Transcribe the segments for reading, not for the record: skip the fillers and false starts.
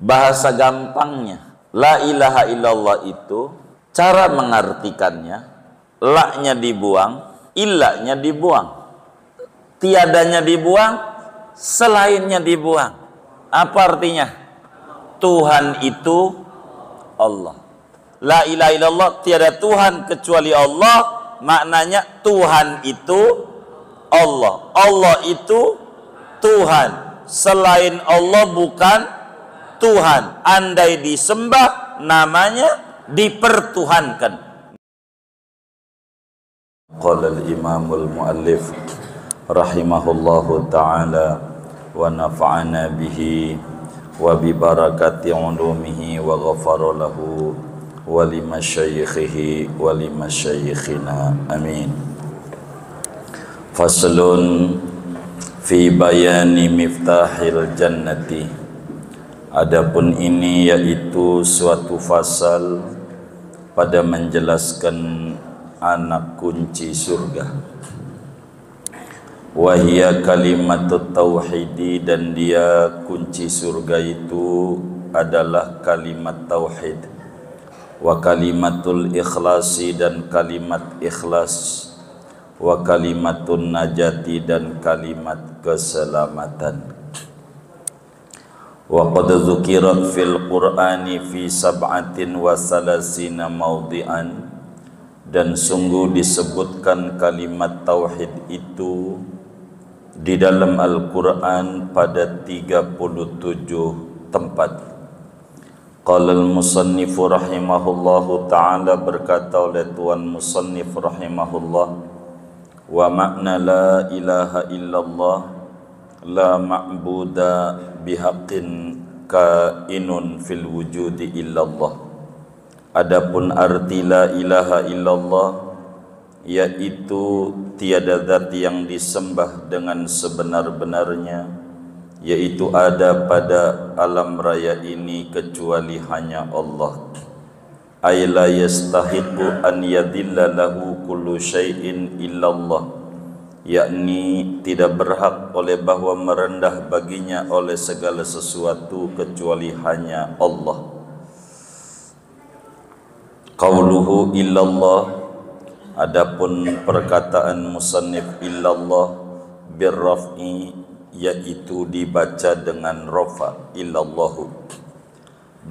Bahasa gampangnya, la ilaha illallah itu cara mengartikannya, la-nya dibuang, illanya dibuang, tiadanya dibuang, selainnya dibuang. Apa artinya? Tuhan itu Allah. La ilaha illallah, tiada Tuhan kecuali Allah, maknanya Tuhan itu Allah. Allah itu Tuhan. Selain Allah bukan Tuhan. Andai disembah, namanya dipertuhankan. Qala al-imamul muallif rahimahullahu ta'ala wa nafa'ana bihi wa bi barakati ulumihi wa ghafara lahu wa limasyayikhihi wa limasyayikhina amin. Faslun fi bayani miftahil jannati. Adapun ini yaitu suatu fasal pada menjelaskan anak kunci surga. Wahia kalimatut tauhidi, dan dia kunci surga itu adalah kalimat tauhid. Wa kalimatul ikhlasi, dan kalimat ikhlas. Wa kalimatun najati, dan kalimat keselamatan. Wa qad dzukirat fil Qur'ani fi sab'atin wa salasina mawdi'an, dan sungguh disebutkan kalimat tauhid itu di dalam Al-Qur'an pada 37 tempat. Qala al-musannifu rahimahullahu ta'ala, berkata oleh Tuan Musannif rahimahullah, wa makna la ilaha illallah la ma'buda bihaqqin kainun fil wujudi illallah. Adapun arti la ilaha illallah, yaitu tiada zat yang disembah dengan sebenar-benarnya, yaitu ada pada alam raya ini kecuali hanya Allah. Ay la yastahiqu an yadilla lahu kullu syai'in illallah, yakni tidak berhak oleh bahwa merendah baginya oleh segala sesuatu kecuali hanya Allah. Qauluhu illallah, adapun perkataan musannif illallah birraf'i, yaitu dibaca dengan rafa, illallahu,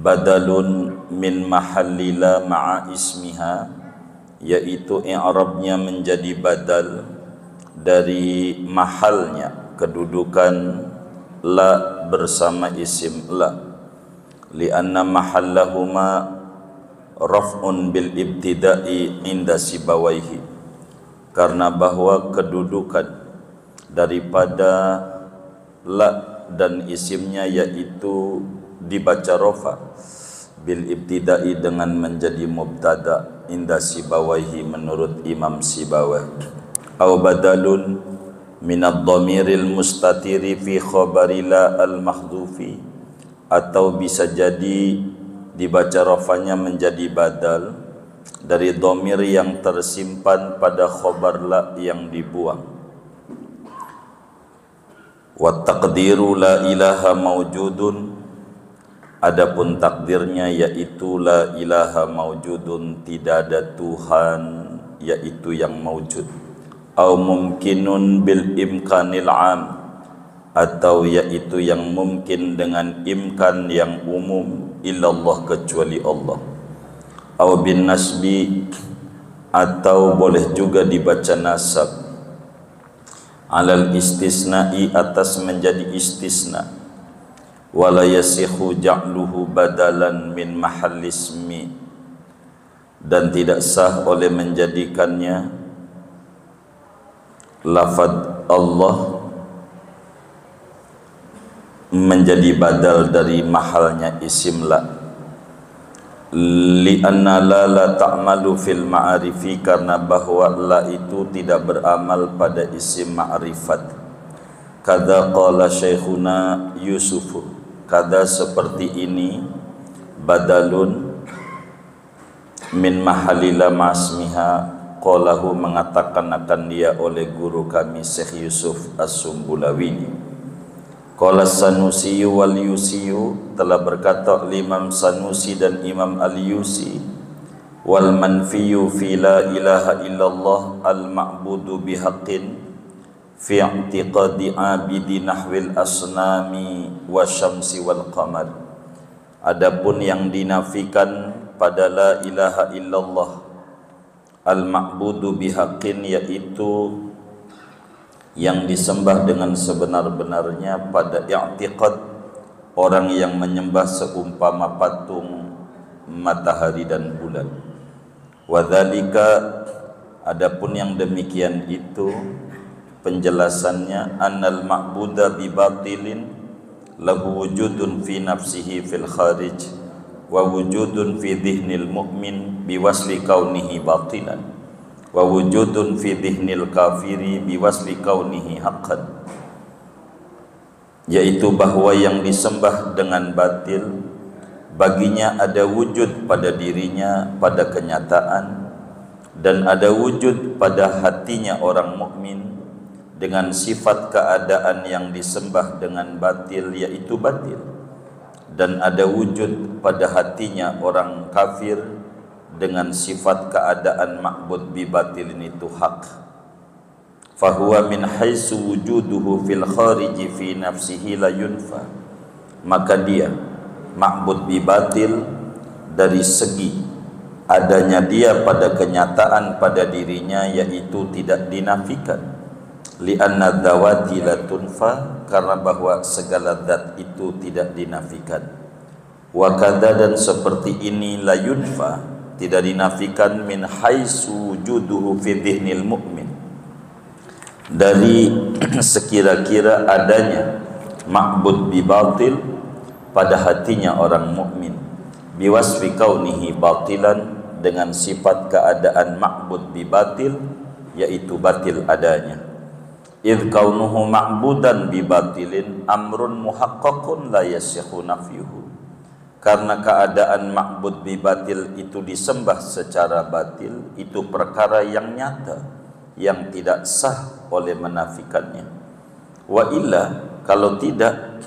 badalun min mahallila ma'a ismiha, yaitu i'rabnya menjadi badal dari mahalnya, kedudukan la bersama isim la, lianna mahallahuma raf'un bil ibtida'i inda sibawaihi, karena bahwa kedudukan daripada la dan isimnya yaitu dibaca rafa bil ibtida'i dengan menjadi mubtada inda sibawaihi menurut Imam Sibawai. Aw badalun minad dhamiril mustatiri fi khabari la al mahdhufi, atau bisa jadi dibaca rafanya menjadi badal dari dhamir yang tersimpan pada khabar la yang dibuang. Wa taqdiru la ilaha mawjudun, adapun takdirnya yaitu la ilaha mawjudun, tidak ada Tuhan yaitu yang mawjud. Au mumkinun bil imkanil am, atau yaitu yang mungkin dengan imkan yang umum, illallah kecuali Allah. Au bin nasbi, atau boleh juga dibaca nasab, alal istisna'i, atas menjadi istisna. Wala yasihu ja'luhu badalan min mahallismi, dan tidak sah oleh menjadikannya lafad Allah menjadi badal dari mahalnya isim la, lianna la ta'malu fil ma'arifi, karena bahwa la itu tidak beramal pada isim ma'rifat. Kada qala syekhuna Yusufu, kada seperti ini badalun min mahalila ma'asmiha, qalahu mengatakan akan dia oleh guru kami Syekh Yusuf As-Sumbulawini. Qala Sanusi wal Yusi, telah berkata Imam Sanusi dan Imam Al-Yusi, wal manfiyu fi la ilaha illallah al ma'budu bihaqqin fi i'tiqadi abidi nahwil asnami wa syamsi wal qamar. Adapun yang dinafikan pada la ilaha illallah al ma'budu bihaqqin, yaitu yang disembah dengan sebenar-benarnya, pada i'tiqad orang yang menyembah seumpama patung matahari dan bulan. Wadzalika, adapun yang demikian itu penjelasannya, annal ma'buda bi batilin lahu wujudun fi nafsihi fil kharij wa wujudun fi dhihnil mu'min biwasli kaunihi batilan wa wujudun fi dhihnil kafiri biwasli kaunihi haqqan, yaitu bahwa yang disembah dengan batil baginya ada wujud pada dirinya pada kenyataan, dan ada wujud pada hatinya orang mukmin dengan sifat keadaan yang disembah dengan batil, yaitu batil, dan ada wujud pada hatinya orang kafir dengan sifat keadaan ma'bud bi batilin itu hak. Fahuwa min haitsu wujuduhu fil khariji fi nafsihi la yunfa, maka dia ma'bud bi batil dari segi adanya dia pada kenyataan pada dirinya, yaitu tidak dinafikan. Li'anna dzawati la tunfa, karena bahwa segala zat itu tidak dinafikan. Wa kadza, dan seperti ini, la yunfa, tidak dinafikan, min haitsu wujuduhu fi dhihnil mu'min, dari sekira-kira adanya ma'bud bi batil pada hatinya orang mukmin, biwasfi kaunihi batilan, dengan sifat keadaan ma'bud bi batil, yaitu batil adanya. Idh kaunuhu ma'budan bi batilin amrun muhaqqaqun la yasihhu nafyuhu, karena keadaan ma'bud bi batil itu disembah secara batil, itu perkara yang nyata yang tidak sah oleh menafikannya. Wa illa, kalau tidak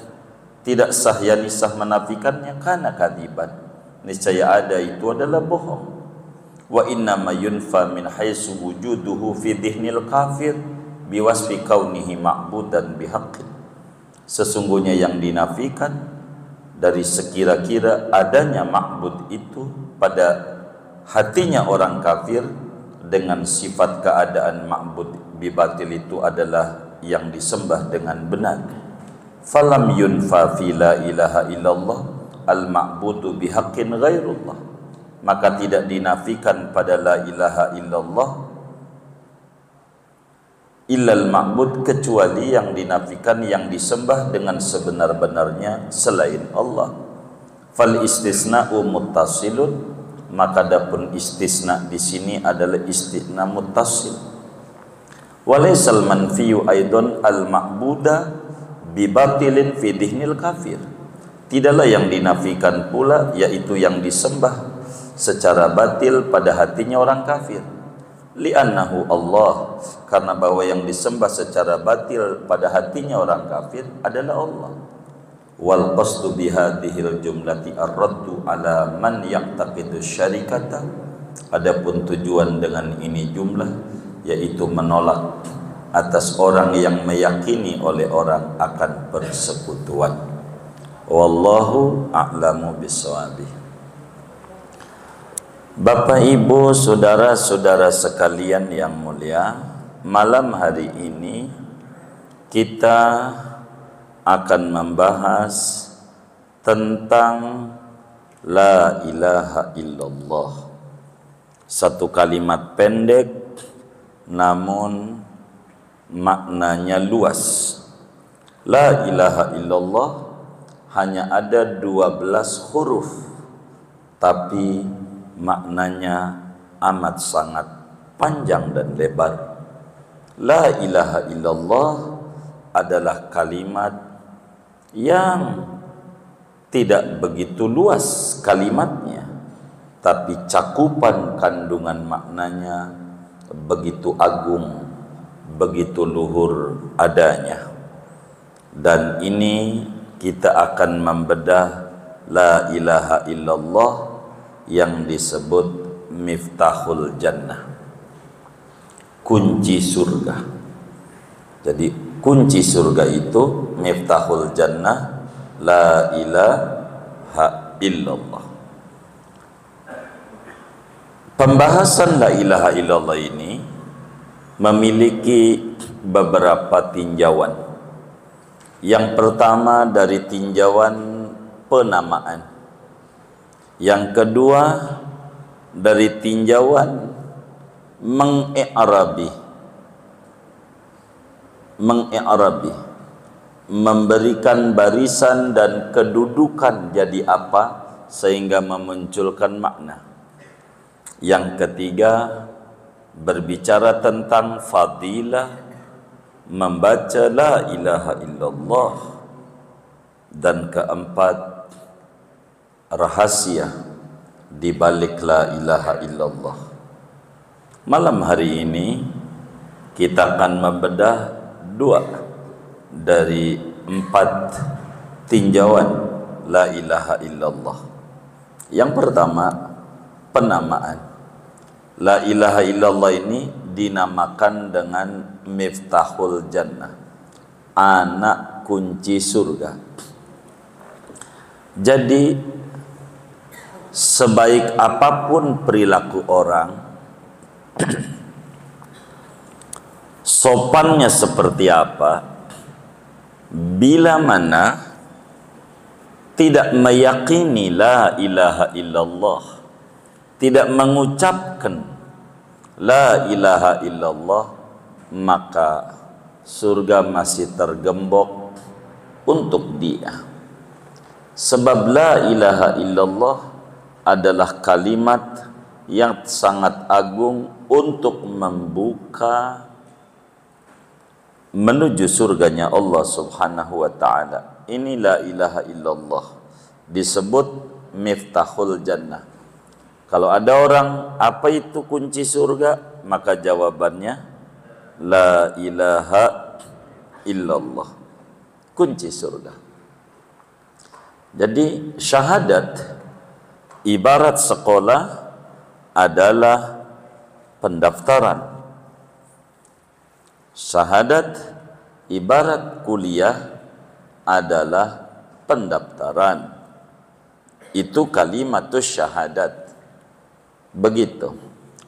sah, yani sah menafikannya, karena kadiban, niscaya ada itu adalah bohong. Wa inna ma yunfa min haitsu wujuduhu fi dhihnil kafir biwasfi kaunihi ma'budan bihaqqin, sesungguhnya yang dinafikan dari sekira-kira adanya ma'bud itu pada hatinya orang kafir dengan sifat keadaan ma'bud bibatil itu adalah yang disembah dengan benar. Falam yunfa fi la ilaha illallah al ma'budu bihaqqin ghairullah, maka tidak dinafikan pada la ilaha illallah illal ma'bud, kecuali yang dinafikan yang disembah dengan sebenar-benarnya selain Allah. Fal istisna'u muttasilun, maka adapun istisna di sini adalah istisna muttasil. Walaysal manfiyu aidan al ma'buda bi batilin fi dhihnil kafir, tidaklah yang dinafikan pula yaitu yang disembah secara batil pada hatinya orang kafir. Li'annahu Allah, karena bahwa yang disembah secara batil pada hatinya orang kafir adalah Allah. Wal qasdu bihadhil jumlati ar-raddu ala man yaqtaqidu syarikata, adapun tujuan dengan ini jumlah yaitu menolak atas orang yang meyakini oleh orang akan persekutuan. Wallahu a'lamu bissawab. Bapak, Ibu, saudara-saudara sekalian yang mulia, malam hari ini kita akan membahas tentang la ilaha illallah. Satu kalimat pendek namun maknanya luas. La ilaha illallah hanya ada 12 huruf, tapi maknanya amat sangat panjang dan lebar. La ilaha illallah adalah kalimat yang tidak begitu luas kalimatnya, tapi cakupan kandungan maknanya begitu agung, begitu luhur adanya. Dan ini kita akan membedah la ilaha illallah yang disebut miftahul jannah, kunci surga. Jadi kunci surga itu miftahul jannah, la ilaha illallah. Pembahasan la ilaha illallah ini memiliki beberapa tinjauan. Yang pertama dari tinjauan penamaan. Yang kedua dari tinjauan mengi'rabi, memberikan barisan dan kedudukan jadi apa sehingga memunculkan makna. Yang ketiga berbicara tentang fadilah membaca la ilaha illallah. Dan keempat rahasia di balik la ilaha illallah. Malam hari ini kita akan membedah 2 dari 4 tinjauan la ilaha illallah. Yang pertama, penamaan. La ilaha illallah ini dinamakan dengan miftahul jannah, anak kunci surga. Jadi sebaik apapun perilaku orang, sopannya seperti apa, bila mana tidak meyakini la ilaha illallah, tidak mengucapkan la ilaha illallah, maka surga masih tergembok untuk dia. Sebab la ilaha illallah adalah kalimat yang sangat agung untuk membuka menuju surganya Allah Subhanahu wa ta'ala. Ini la ilaha illallah disebut miftahul jannah. Kalau ada orang, apa itu kunci surga? Maka jawabannya la ilaha illallah, kunci surga. Jadi syahadat ibarat sekolah adalah pendaftaran. Syahadat ibarat kuliah adalah pendaftaran. Itu kalimatus syahadat. Begitu,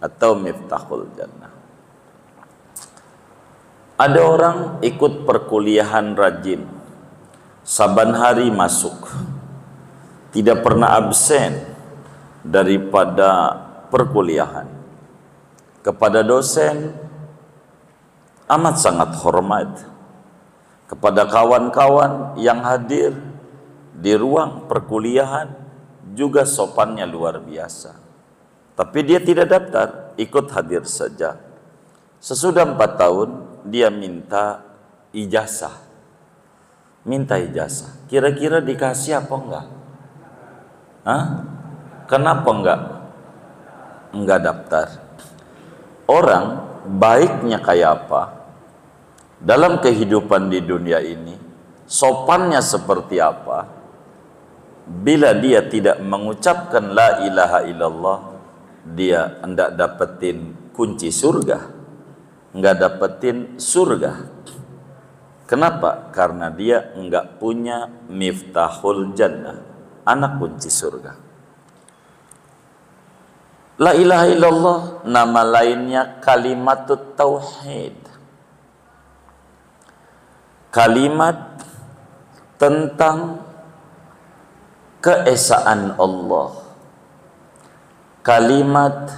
atau miftahul jannah. Ada orang ikut perkuliahan rajin, saban hari masuk, tidak pernah absen daripada perkuliahan. Kepada dosen amat sangat hormat, kepada kawan-kawan yang hadir di ruang perkuliahan juga sopannya luar biasa. Tapi dia tidak daftar, ikut hadir saja. Sesudah 4 tahun dia minta ijazah. Kira-kira dikasih apa enggak? Hah? Kenapa enggak daftar? Orang baiknya kayak apa dalam kehidupan di dunia ini, sopannya seperti apa, bila dia tidak mengucapkan la ilaha illallah, dia hendak dapetin kunci surga, enggak dapetin surga. Kenapa? Karena dia enggak punya miftahul jannah, anak kunci surga. La ilaha illallah nama lainnya kalimatut tauhid, kalimat tentang keesaan Allah, kalimat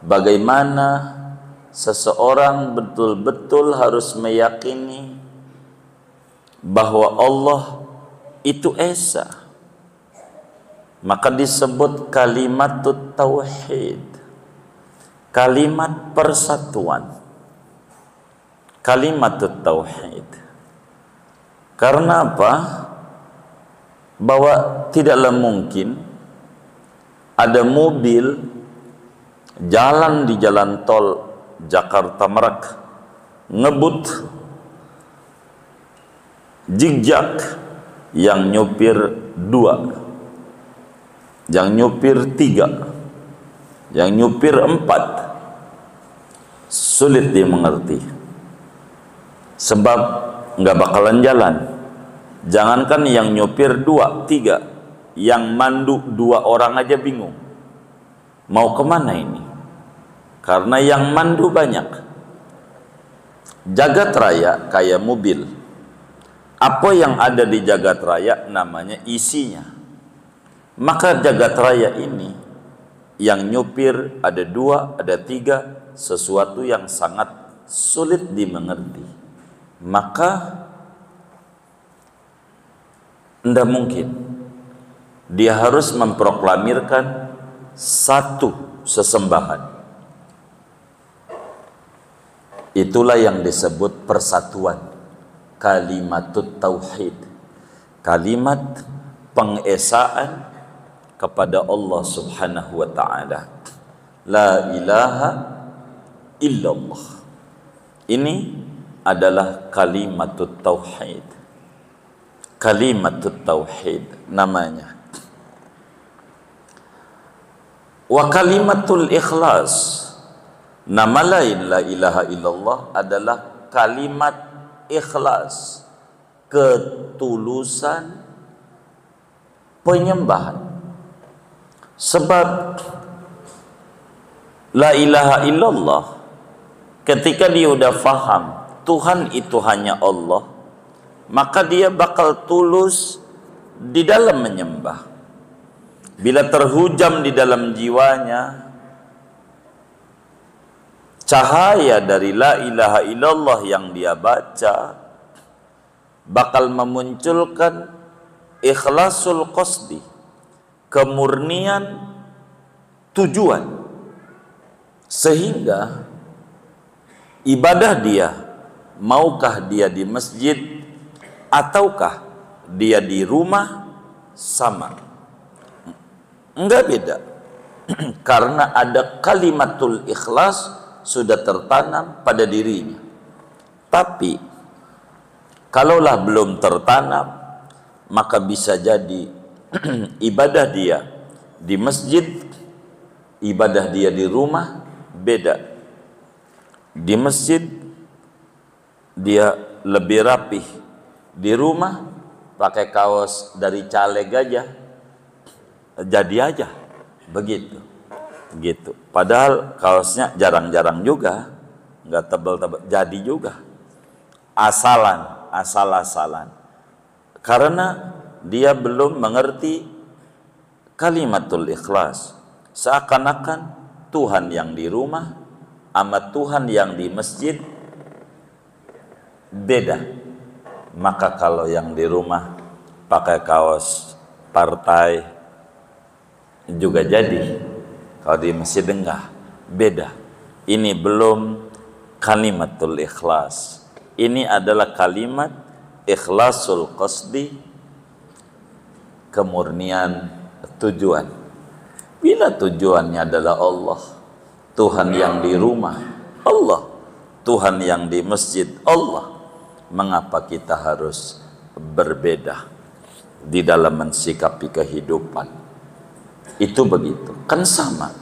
bagaimana seseorang betul-betul harus meyakini bahwa Allah itu esa. Maka disebut kalimatut tauhid, kalimat persatuan, kalimatut tauhid. Karena apa? Bahwa tidaklah mungkin ada mobil jalan di jalan tol Jakarta Merak ngebut Jejak yang nyupir 2, yang nyupir 3, yang nyupir 4 sulit dimengerti, sebab nggak bakalan jalan. Jangankan yang nyupir 2, 3, yang mandu 2 orang aja bingung mau kemana ini, karena yang mandu banyak. Jagat raya kayak mobil, apa yang ada di jagat raya namanya isinya. Maka jagat raya ini yang nyupir ada 2, ada 3, sesuatu yang sangat sulit dimengerti. Maka tidak mungkin dia harus memproklamirkan satu sesembahan. Itulah yang disebut persatuan, kalimatut tauhid, kalimat pengesaan kepada Allah Subhanahu wa ta'ala. La ilaha illallah. Ini adalah kalimatut tauhid. Kalimatut tauhid namanya. Wa kalimatul ikhlas, nama lain la ilaha illallah adalah kalimat ikhlas, ketulusan penyembahan. Sebab la ilaha illallah, ketika dia udah faham Tuhan itu hanya Allah, maka dia bakal tulus di dalam menyembah. Bila terhujam di dalam jiwanya cahaya dari la ilaha illallah yang dia baca, bakal memunculkan ikhlasul qasdi, kemurnian tujuan, sehingga ibadah dia, maukah dia di masjid ataukah dia di rumah, sama, enggak beda. Karena ada kalimatul ikhlas sudah tertanam pada dirinya. Tapi kalaulah belum tertanam, maka bisa jadi ibadah dia di masjid, ibadah dia di rumah beda. Di masjid dia lebih rapih, di rumah pakai kaos dari caleg aja jadi aja begitu. Padahal kaosnya jarang-jarang juga, nggak tebel-tebel, jadi juga asal-asalan, karena dia belum mengerti kalimatul ikhlas. Seakan-akan Tuhan yang di rumah sama Tuhan yang di masjid beda. Maka kalau yang di rumah pakai kaos partai juga jadi, kalau di masjid enggak, beda. Ini belum kalimatul ikhlas. Ini adalah kalimat ikhlasul qasdi, kemurnian tujuan. Bila tujuannya adalah Allah, Tuhan yang di rumah Allah, Tuhan yang di masjid Allah, mengapa kita harus berbeda di dalam mensikapi kehidupan? Itu begitu, kan sama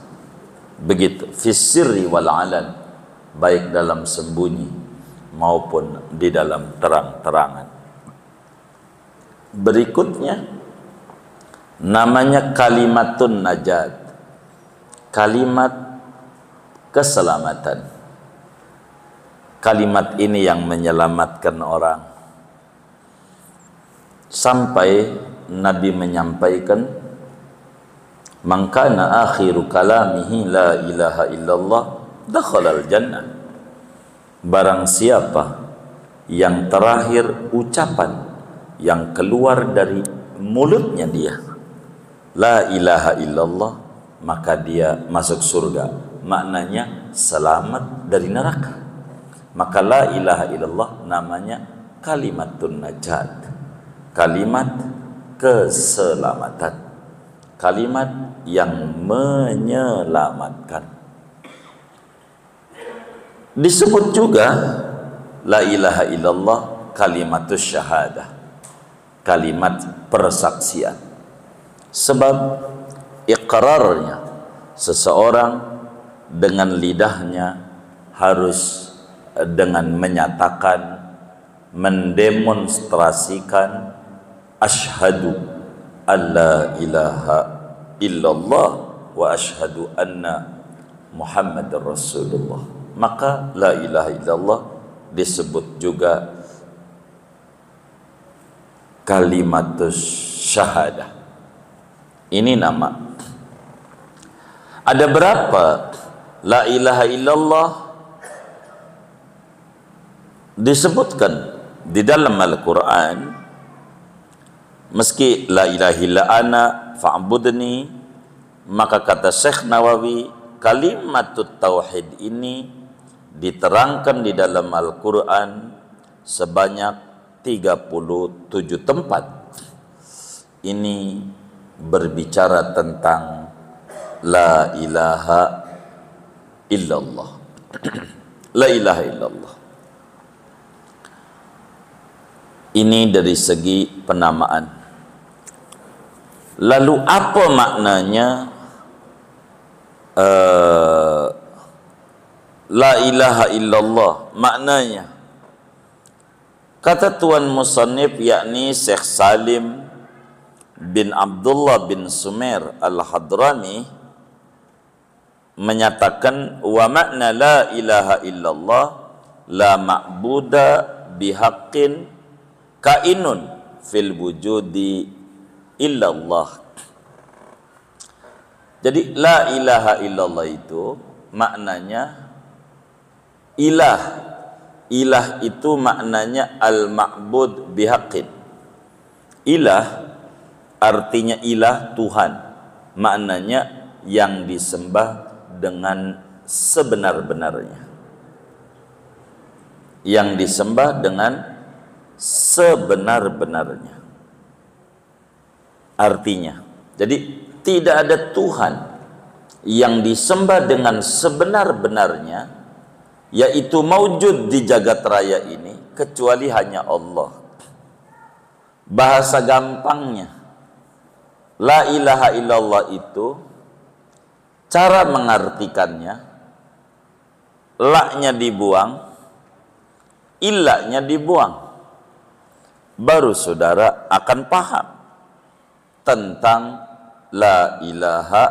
begitu fis-sirri wal alan, baik dalam sembunyi maupun di dalam terang-terangan. Berikutnya namanya kalimatun najat, kalimat keselamatan. Kalimat ini yang menyelamatkan orang, sampai Nabi menyampaikan, man kana akhiru kalamihi la ilaha illallah dakhalal jannah. Barang siapa yang terakhir ucapan yang keluar dari mulutnya dia la ilaha illallah, maka dia masuk surga. Maknanya selamat dari neraka. Maka la ilaha illallah namanya kalimatun najat, kalimat keselamatan, kalimat yang menyelamatkan. Disebut juga la ilaha illallah kalimatus syahadah, kalimat persaksian. Sebab iqrarnya seseorang dengan lidahnya harus dengan menyatakan, mendemonstrasikan asyhadu alla ilaha illallah wa asyhadu anna Muhammadar Rasulullah. Maka la ilaha illallah disebut juga kalimatus syahadah. Ini nama. Ada berapa la ilaha illallah disebutkan di dalam Al-Quran? Meski la ilaha illa ana fa'budni, maka kata Syekh Nawawi, kalimatut tauhid ini diterangkan di dalam Al-Quran sebanyak 37 tempat. Ini berbicara tentang la ilaha illallah. La ilaha illallah. Ini dari segi penamaan. Lalu apa maknanya la ilaha illallah? Maknanya, kata Tuan Musannif, yakni Syekh Salim bin Abdullah bin Sumer Al-Hadrami, menyatakan wa makna la ilaha illallah la ma'buda bihaqqin kainun fil wujudi illallah. Jadi la ilaha illallah itu maknanya ilah. Ilah itu maknanya al-ma'bud bihaqqin. Ilah artinya ilah, Tuhan. Maknanya yang disembah dengan sebenar-benarnya. Yang disembah dengan sebenar-benarnya. Artinya, jadi tidak ada Tuhan yang disembah dengan sebenar-benarnya, yaitu maujud di jagat raya ini, kecuali hanya Allah. Bahasa gampangnya, la ilaha illallah itu, cara mengartikannya, la-nya dibuang, illa-nya dibuang. Baru saudara akan paham tentang la ilaha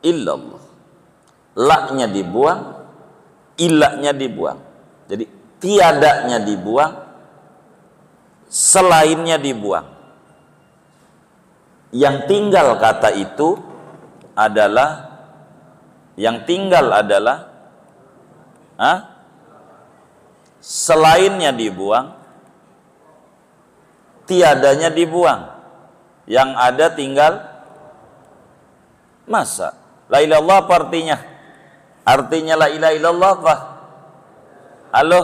illallah. La-nya dibuang, illa-nya dibuang. Jadi tiadanya dibuang, selainnya dibuang. Yang tinggal kata itu adalah, yang tinggal adalah selainnya dibuang, tiadanya dibuang. Yang ada tinggal masa. La ilaha illallah apa artinya? Artinya la ilaha illallah apa? Halo?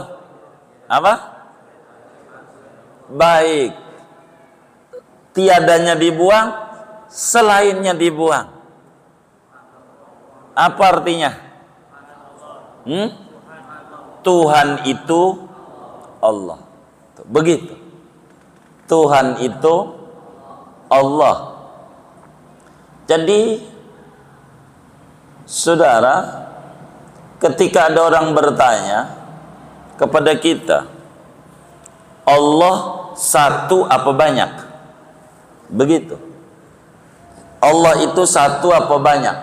Apa? Baik. Tiadanya dibuang, selainnya dibuang. Apa artinya? Tuhan itu Allah. Begitu. Tuhan itu Allah. Jadi saudara, ketika ada orang bertanya kepada kita, Allah satu apa banyak? Begitu. Allah itu satu apa banyak?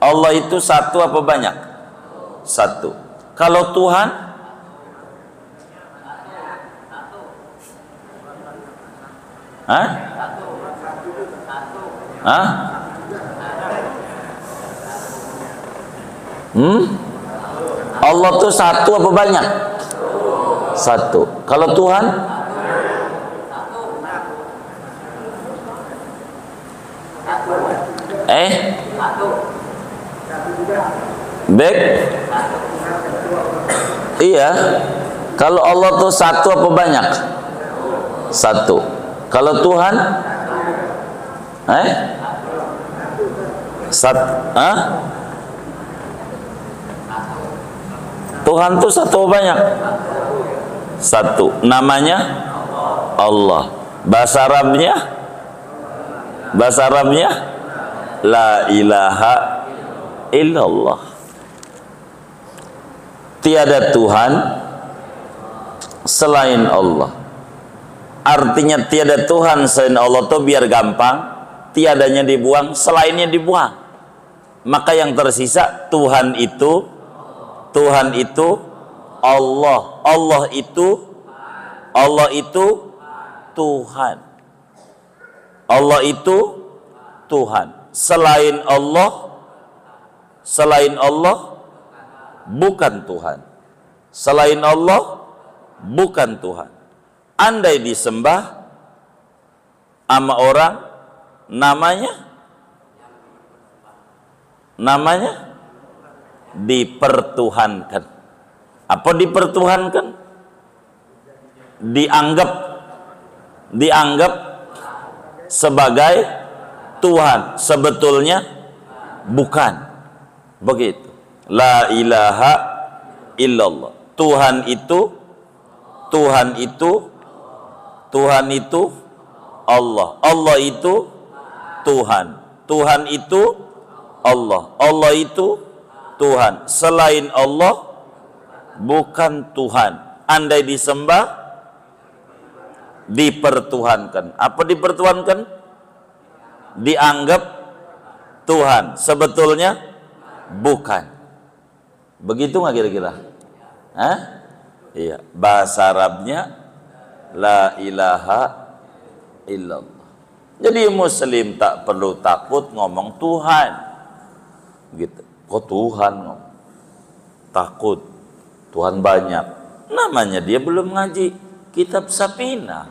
Allah itu satu apa banyak? Satu. Kalau Tuhan? Allah tuh satu apa banyak? Satu. Kalau Tuhan? Baik. Iya. Kalau Allah tuh satu apa banyak? Satu. Kalau Tuhan? Tuhan tuh satu apa banyak? Satu, namanya Allah. Bahasa Arabnya la ilaha illallah. Tiada Tuhan selain Allah. Artinya tiada Tuhan selain Allah tuh biar gampang, tiadanya dibuang, selainnya dibuang. Maka yang tersisa Tuhan itu Allah. Allah itu Tuhan. Allah itu Tuhan. Selain Allah bukan Tuhan. Selain Allah bukan Tuhan. Andai disembah sama orang, namanya dipertuhankan. Apa dipertuhankan? Dianggap sebagai Tuhan, sebetulnya bukan begitu. La ilaha illallah. Tuhan itu Allah. Allah itu Tuhan. Tuhan itu Allah. Allah itu Tuhan. Selain Allah bukan Tuhan. Andai disembah dipertuhankan. Apa dipertuhankan? Dianggap Tuhan, sebetulnya bukan. Begitu nggak kira-kira? Hah? Iya. Bahasa Arabnya la ilaha illallah. Jadi muslim tak perlu takut ngomong Tuhan. Gitu. Kok Tuhan ngomong? Takut. Tuhan banyak. Namanya dia belum ngaji kitab Safinah.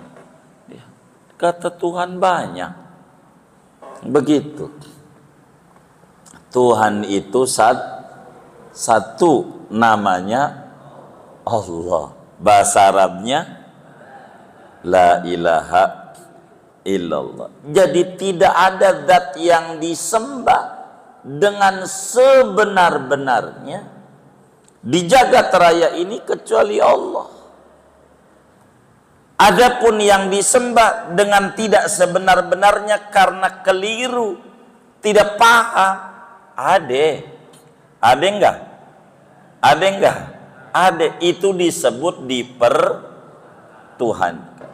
Kata Tuhan banyak. Begitu. Tuhan itu satu, namanya Allah. Bahasa Arabnya la ilaha illallah. Jadi tidak ada zat yang disembah dengan sebenar-benarnya di jagat raya ini kecuali Allah. Adapun yang disembah dengan tidak sebenar-benarnya karena keliru, tidak paham, ada enggak? Ada, itu disebut dipertuhankan.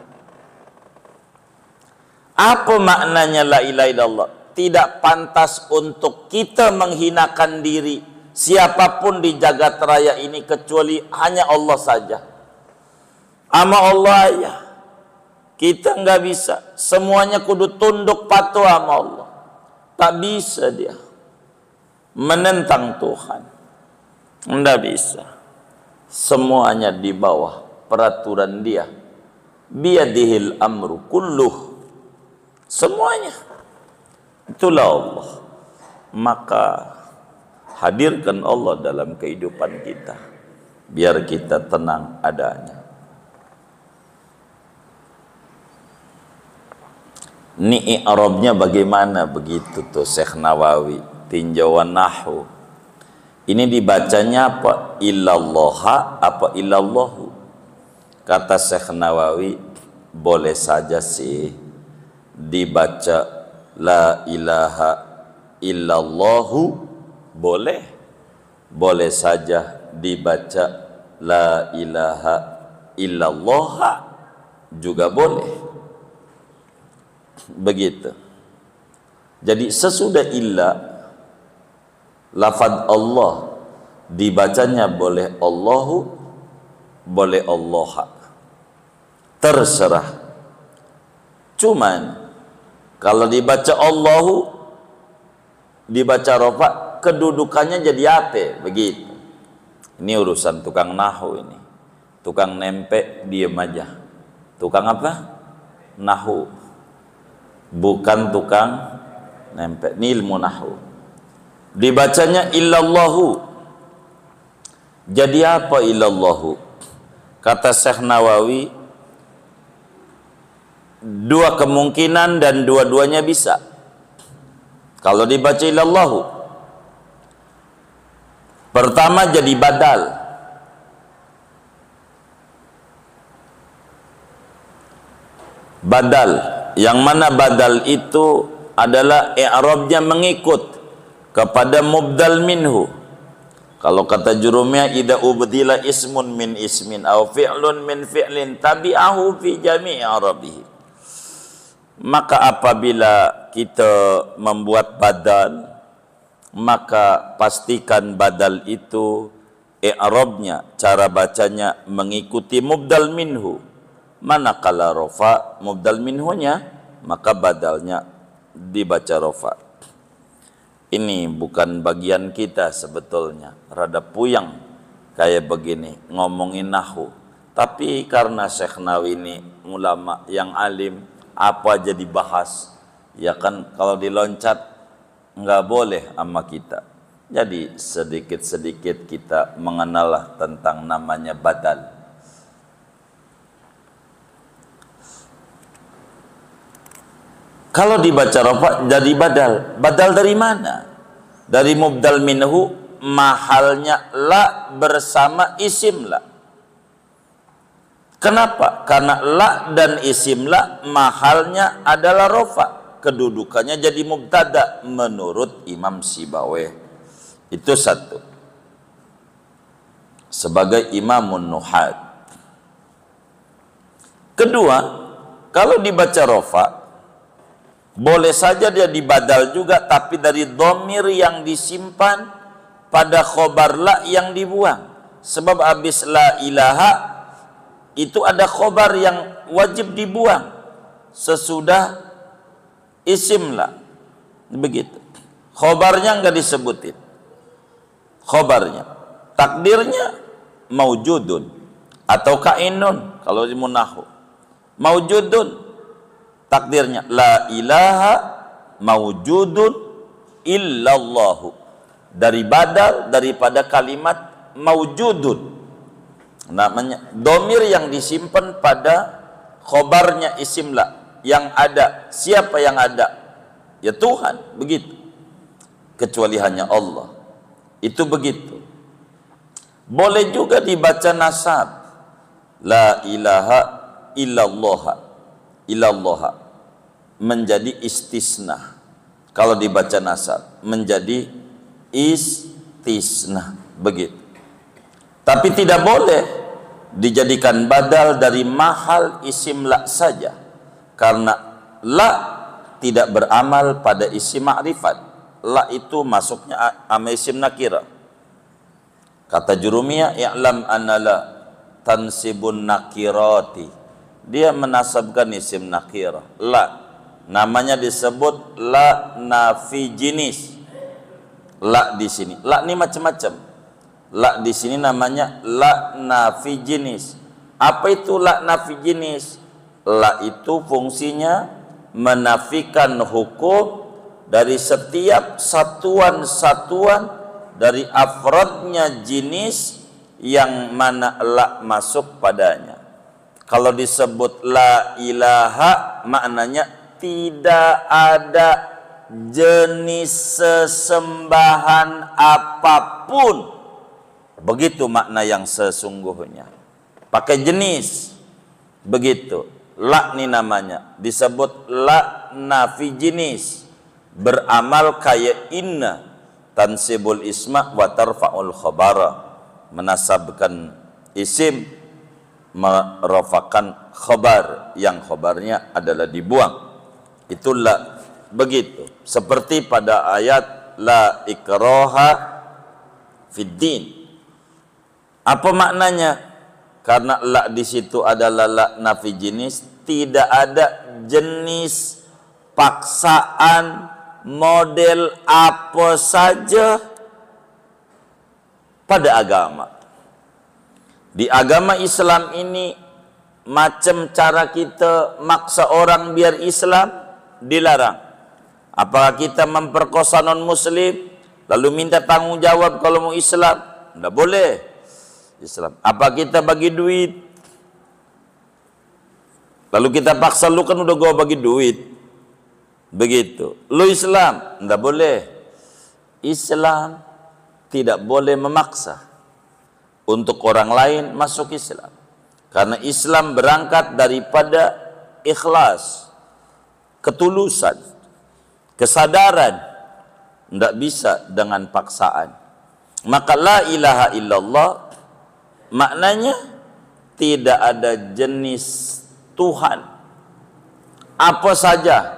Apa maknanya la ilaha illallah? Tidak pantas untuk kita menghinakan diri siapapun di jagat raya ini kecuali hanya Allah saja. Ama Allah ya, kita nggak bisa. Semuanya kudu tunduk patuh sama Allah. Tak bisa dia menentang Tuhan. Nggak bisa. Semuanya di bawah peraturan dia. Biyadihil amru kulluh. Semuanya. Itulah Allah. Maka hadirkan Allah dalam kehidupan kita. Biar kita tenang adanya. Ini i'rabnya bagaimana begitu tuh Syekh Nawawi tinjauan nahwu. Ini dibacanya apa? Illallaha apa illallahu? Kata Syekh Nawawi boleh saja sih dibaca la ilaha illallahu, boleh saja dibaca la ilaha illallah juga boleh. Begitu. Jadi sesudah illa lafaz Allah dibacanya boleh Allahu, boleh Allah, terserah. Cuman kalau dibaca Allahu dibaca rofa, kedudukannya jadi apa? Begitu. Ini urusan tukang nahwu ini. Tukang nempe diem aja. Tukang apa? Nahwu. Bukan tukang nempe, ini ilmu nahwu. Dibacanya illallahu. Jadi apa illallahu? Kata Syekh Nawawi, dua kemungkinan dan dua-duanya bisa. Kalau dibaca illallahu, pertama jadi badal. badal, yang mana badal itu adalah i'rabnya mengikut kepada mubdal minhu. Kalau kata jurumiyah, idza ubdila ismun min ismin aw fi'lun min fi'lin tabi'ahu fi jami'i i'rabihi. Maka apabila kita membuat badal, maka pastikan badal itu i'rabnya, cara bacanya mengikuti mubdal minhu. Manakala rofa mubdal minhunya, maka badalnya dibaca rofa. Ini bukan bagian kita sebetulnya, rada puyang kayak begini ngomongin nahwu. Tapi karena Syekh Nawawi ini ulama yang alim, apa aja dibahas, ya kan, kalau diloncat nggak boleh sama kita. Jadi sedikit-sedikit kita mengenal tentang namanya badal. Kalau dibaca rafa jadi badal. Badal dari mana? Dari mubdal minhu, mahalnya la bersama isim la. Kenapa? Karena la dan isim la mahalnya adalah rafa. Kedudukannya jadi mubtada menurut Imam Sibawayh. Itu satu. Sebagai Imamun Nuhat. Kedua, kalau dibaca rafa, boleh saja dia dibadal juga, tapi dari dhamir yang disimpan pada khobar la yang dibuang. Sebab habis la ilaha itu ada khobar yang wajib dibuang sesudah isim la. Begitu. Khobarnya enggak disebutin. Khobarnya. Takdirnya maujudun atau kainun kalau di nahwu. Maujudun. Takdirnya la ilaha maujudun illallahu, dari badal daripada kalimat maujudun, namanya domir yang disimpan pada khobarnya isim la, yang ada. Siapa yang ada? Ya Tuhan, begitu. Kecuali hanya Allah. Itu begitu. Boleh juga dibaca nasab, la ilaha illallah, illallah menjadi istisna. Kalau dibaca nasab menjadi istisna, begitu. Tapi tidak boleh dijadikan badal dari mahal isim la saja, karena la tidak beramal pada isim ma'rifat. La itu masuknya ama isim nakira. Kata jurumiyah, i'lam anna la tansibun nakirati. Dia menasabkan isim nakira. La namanya disebut la nafi jinis. La di sini. La ini macam-macam. La di sini namanya la nafi jinis. Apa itu la nafi jinis? La itu fungsinya menafikan hukum dari setiap satuan-satuan dari afrodnya jenis yang mana la masuk padanya. Kalau disebut la ilaha, maknanya tidak ada jenis sesembahan apapun. Begitu makna yang sesungguhnya. Pakai jenis. Begitu. La ini namanya. Disebut la nafi jenis. Beramal kayak inna. Tansibul isma wa tarfa'ul khabara. Menasabkan isim, merafakan khabar, yang khabarnya adalah dibuang. Itulah begitu. Seperti pada ayat la ikraha fid din. Apa maknanya? Karena la di situ adalah la nafi jenis, tidak ada jenis paksaan model apa saja pada agama. Di agama Islam ini, macam cara kita maksa orang biar Islam dilarang. Apakah kita memperkosa non muslim lalu minta tanggung jawab kalau mau Islam? Tidak boleh. Islam. Apa kita bagi duit lalu kita paksa, lu kan udah gua bagi duit, begitu, lu Islam? Tidak boleh. Islam tidak boleh memaksa untuk orang lain masuk Islam, karena Islam berangkat daripada ikhlas, ketulusan, kesadaran, tidak bisa dengan paksaan. Maka la ilaha illallah maknanya tidak ada jenis Tuhan apa saja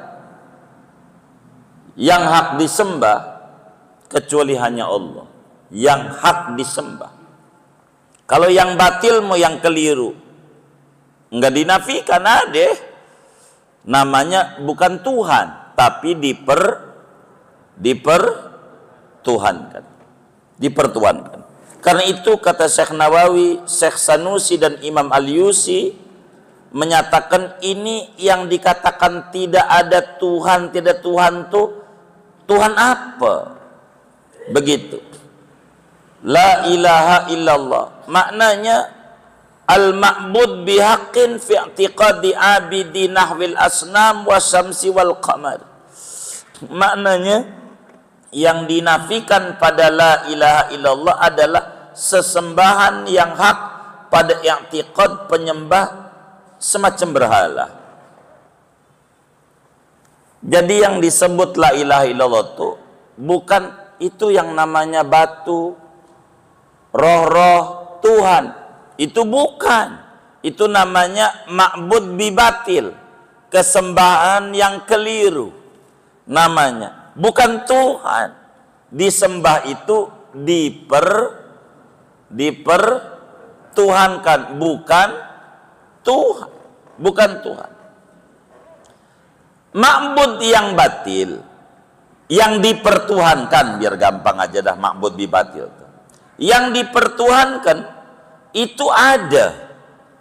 yang hak disembah kecuali hanya Allah yang hak disembah. Kalau yang batil mau yang keliru enggak dinafikan, ada namanya bukan Tuhan tapi dipertuhankan. Karena itu kata Syekh Nawawi, Syekh Sanusi dan Imam Al-Yusi menyatakan ini yang dikatakan tidak ada Tuhan, tidak Tuhan tuh Tuhan apa? Begitu. La ilaha illallah maknanya al-ma'bud bihaqqin fi i'tiqadi abidi nahwil asnam wa syamsi wal qamar. Maknanya yang dinafikan pada la ilaha illallah adalah sesembahan yang hak pada i'tiqad penyembah semacam berhala. Jadi yang disebut la ilaha illallah itu bukan itu yang namanya batu, roh-roh Tuhan. Itu bukan. Itu namanya ma'bud bibatil, kesembahan yang keliru. Namanya bukan Tuhan. Disembah itu dipertuhankan, bukan Tuhan, bukan Tuhan. Ma'bud yang batil, yang dipertuhankan, biar gampang aja dah ma'bud bibatil. Yang dipertuhankan itu ada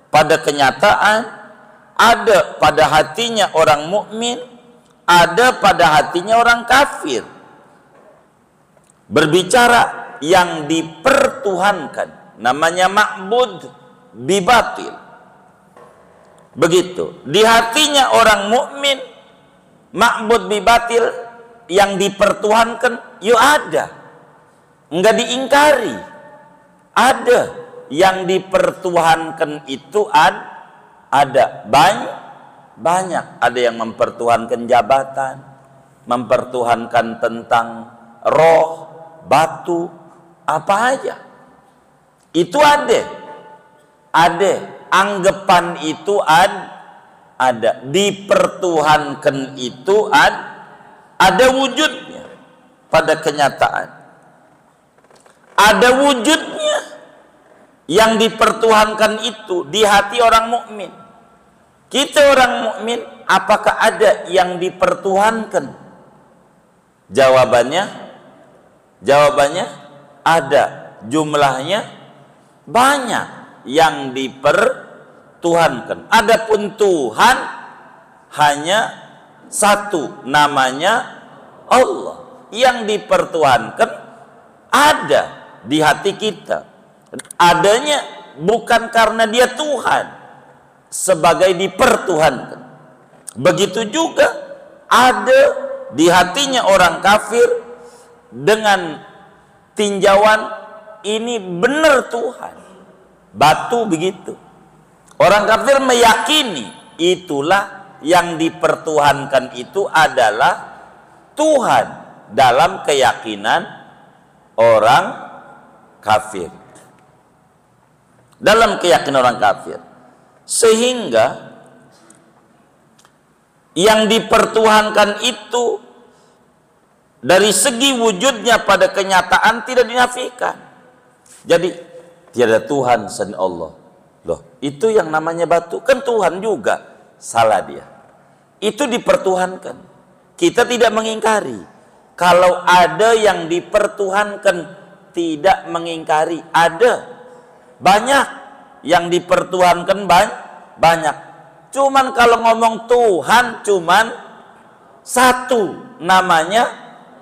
pada kenyataan, ada pada hatinya orang mukmin, ada pada hatinya orang kafir. Berbicara yang dipertuhankan namanya ma'bud bibatil. Begitu. Di hatinya orang mukmin ma'bud bibatil yang dipertuhankan yuk ada. Enggak diingkari. Ada yang dipertuhankan itu ada banyak. Ada yang mempertuhankan jabatan, mempertuhankan tentang roh, batu, apa aja. Itu ada. Anggapan itu ada. Dipertuhankan itu ada wujudnya pada kenyataan. Ada wujudnya yang dipertuhankan itu di hati orang mukmin. Kita orang mukmin, apakah ada yang dipertuhankan? Jawabannya ada. Jumlahnya banyak yang dipertuhankan. Adapun Tuhan hanya satu, namanya Allah. Yang dipertuhankan ada di hati kita. Adanya bukan karena dia Tuhan, sebagai dipertuhankan. Begitu juga ada di hatinya orang kafir dengan tinjauan ini benar Tuhan. Batu begitu. Orang kafir meyakini itulah yang dipertuhankan itu adalah Tuhan dalam keyakinan orang kafir. Dalam keyakinan orang kafir. Sehingga yang dipertuhankan itu dari segi wujudnya pada kenyataan tidak dinafikan. Jadi tiada Tuhan selain Allah. Loh, itu yang namanya batu kan Tuhan juga. Salah dia. Itu dipertuhankan. Kita tidak mengingkari. Kalau ada yang dipertuhankan, tidak mengingkari. Ada. Banyak yang dipertuhankan, banyak. Cuman kalau ngomong Tuhan cuman satu, namanya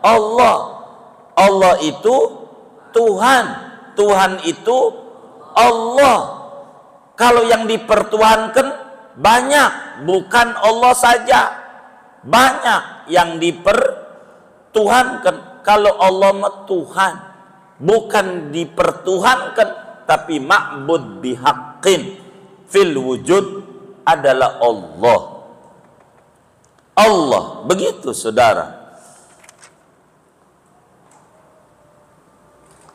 Allah. Allah itu Tuhan. Tuhan itu Allah. Kalau yang dipertuhankan banyak, bukan Allah saja. Banyak yang dipertuhankan. Kalau Allah mah Tuhan, bukan dipertuhankan, tapi ma'bud bihaqqin fil wujud adalah Allah. Allah. Begitu saudara.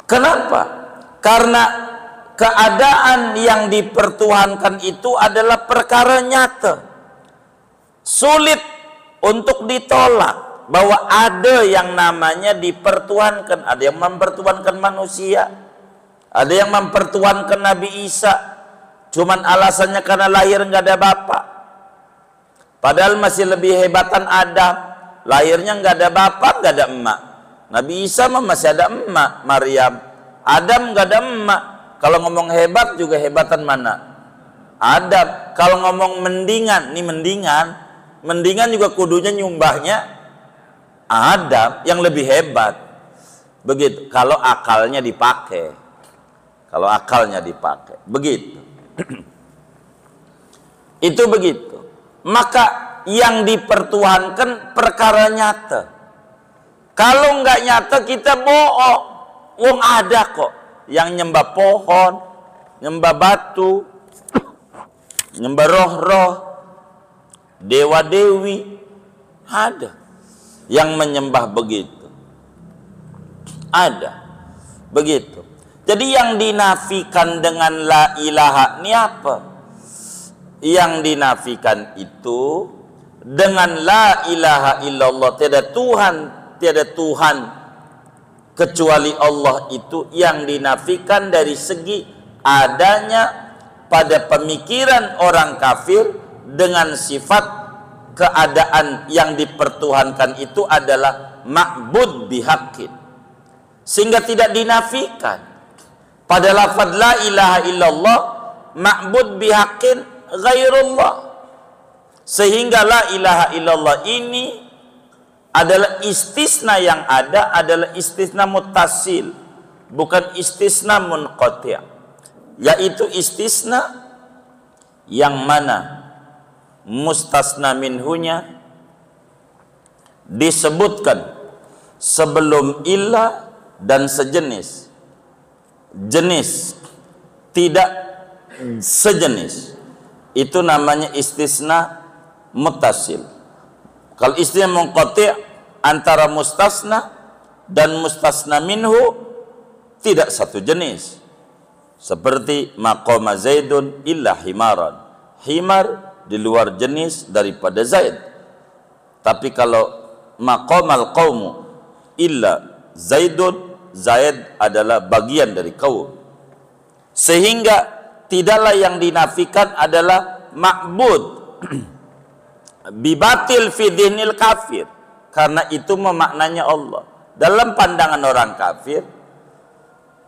Kenapa? Karena keadaan yang dipertuhankan itu adalah perkara nyata, sulit untuk ditolak, bahwa ada yang namanya dipertuhankan. Ada yang mempertuhankan manusia, ada yang mempertuhankan Nabi Isa, cuman alasannya karena lahir nggak ada bapak. Padahal masih lebih hebatan Adam, lahirnya nggak ada bapak, nggak ada emak. Nabi Isa mah masih ada emak, Maryam. Adam nggak ada emak. Kalau ngomong hebat juga hebatan mana? Adam. Kalau ngomong mendingan, nih mendingan juga kudunya nyumbahnya Adam yang lebih hebat. Begitu. Kalau akalnya dipakai, begitu. Itu begitu. Maka yang dipertuhankan perkara nyata. Kalau nggak nyata kita bohong. Wong ada kok yang nyembah pohon, nyembah batu, nyembah roh-roh, dewa-dewi. Ada yang menyembah begitu. Ada. Begitu. Jadi yang dinafikan dengan la ilaha ini apa? Yang dinafikan itu dengan la ilaha illallah, tiada Tuhan kecuali Allah, itu yang dinafikan dari segi adanya pada pemikiran orang kafir dengan sifat keadaan yang dipertuhankan itu adalah ma'bud bihaqqin, sehingga tidak dinafikan pada lafaz la ilaha illallah ma'bud bihaqqin ghairullah, sehingga la ilaha illallah ini adalah istisna, yang ada adalah istisna muttasil, bukan istisna munqati', yaitu istisna yang mana mustasna minhunya disebutkan sebelum illa dan sejenis, jenis tidak sejenis, itu namanya istisna muttasil. Kalau istisna munqati' antara mustasna dan mustasna minhu tidak satu jenis. Seperti maqama Zaidun illa himaran. Himar di luar jenis daripada Zaid. Tapi kalau maqamal qaumu illa Zaidun, Zaid adalah bagian dari kaum. Sehingga tidaklah yang dinafikan adalah ma'bud bibatil fi dhihnil kafir, karena itu memaknanya Allah. Dalam pandangan orang kafir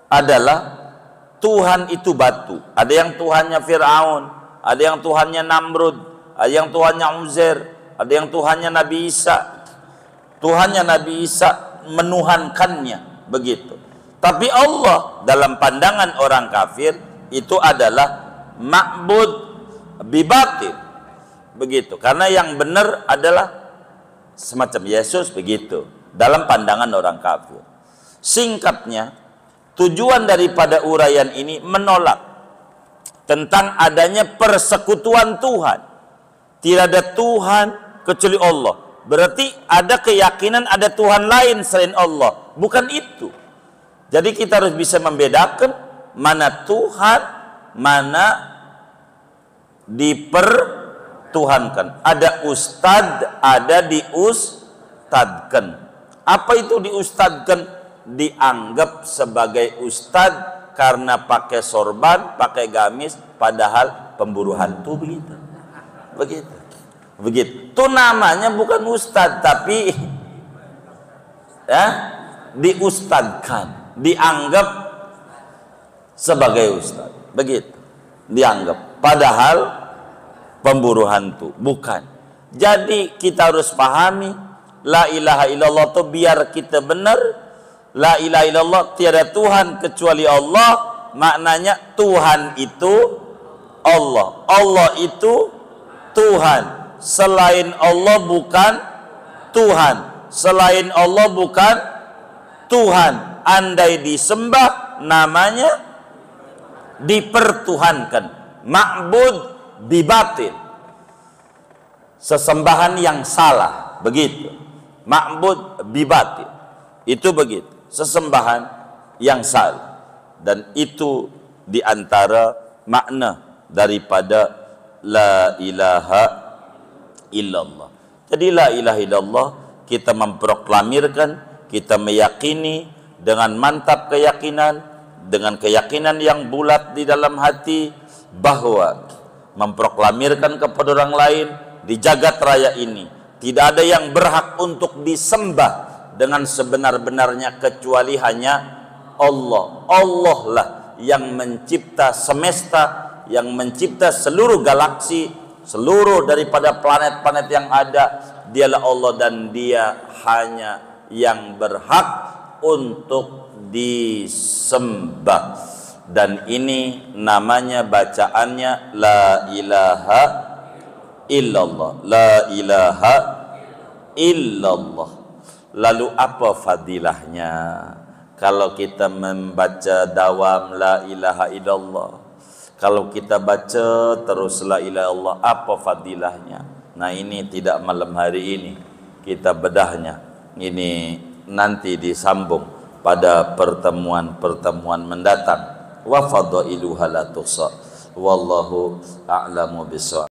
adalah Tuhan itu batu. Ada yang Tuhannya Fir'aun, ada yang Tuhannya Namrud, ada yang Tuhannya Uzair, ada yang Tuhannya Nabi Isa. Tuhannya Nabi Isa menuhankannya, begitu. Tapi Allah dalam pandangan orang kafir itu adalah ma'bud bibatil, begitu, karena yang benar adalah semacam Yesus, begitu dalam pandangan orang kafir. Singkatnya, tujuan daripada uraian ini menolak tentang adanya persekutuan Tuhan. Tidak ada Tuhan kecuali Allah. Berarti ada keyakinan ada Tuhan lain selain Allah. Bukan itu. Jadi kita harus bisa membedakan mana Tuhan, mana dipertuhankan. Ada ustad, ada diustadkan. Apa itu diustadkan? Dianggap sebagai ustad karena pakai sorban, pakai gamis, padahal pemburu hantu, begitu. Begitu. Begitu. Itu namanya bukan ustad, tapi ya, diustadkan, dianggap sebagai ustad. Begitu. Dianggap padahal pemburu hantu, bukan. Jadi kita harus pahami la ilaha illallah itu biar kita benar. La ilaha illallah tiada Tuhan kecuali Allah, maknanya Tuhan itu Allah, Allah itu Tuhan, selain Allah bukan Tuhan, selain Allah bukan Tuhan. Andai disembah namanya dipertuhankan, ma'bud bibatil. sesembahan yang salah, begitu. Ma'bud bibatil, itu begitu, sesembahan yang salah. Dan itu diantara makna daripada la ilaha illallah. Jadi la ilaha illallah kita memproklamirkan, kita meyakini dengan mantap keyakinan, dengan keyakinan yang bulat di dalam hati, bahwa memproklamirkan kepada orang lain di jagat raya ini tidak ada yang berhak untuk disembah dengan sebenar-benarnya kecuali hanya Allah. Allah lah yang mencipta semesta, yang mencipta seluruh galaksi, seluruh daripada planet-planet yang ada. Dialah Allah dan dia hanya yang berhak untuk disembah. Dan ini namanya bacaannya la ilaha illallah, la ilaha illallah. Lalu apa fadilahnya kalau kita membaca dawam la ilaha illallah? Kalau kita baca terus la ilaha illallah, apa fadilahnya? Nah, ini tidak malam hari ini kita bedahnya. Ini nanti disambung pada pertemuan-pertemuan mendatang. Wa fadailuha la tuhsa. Wallahu a'lamu bissawab.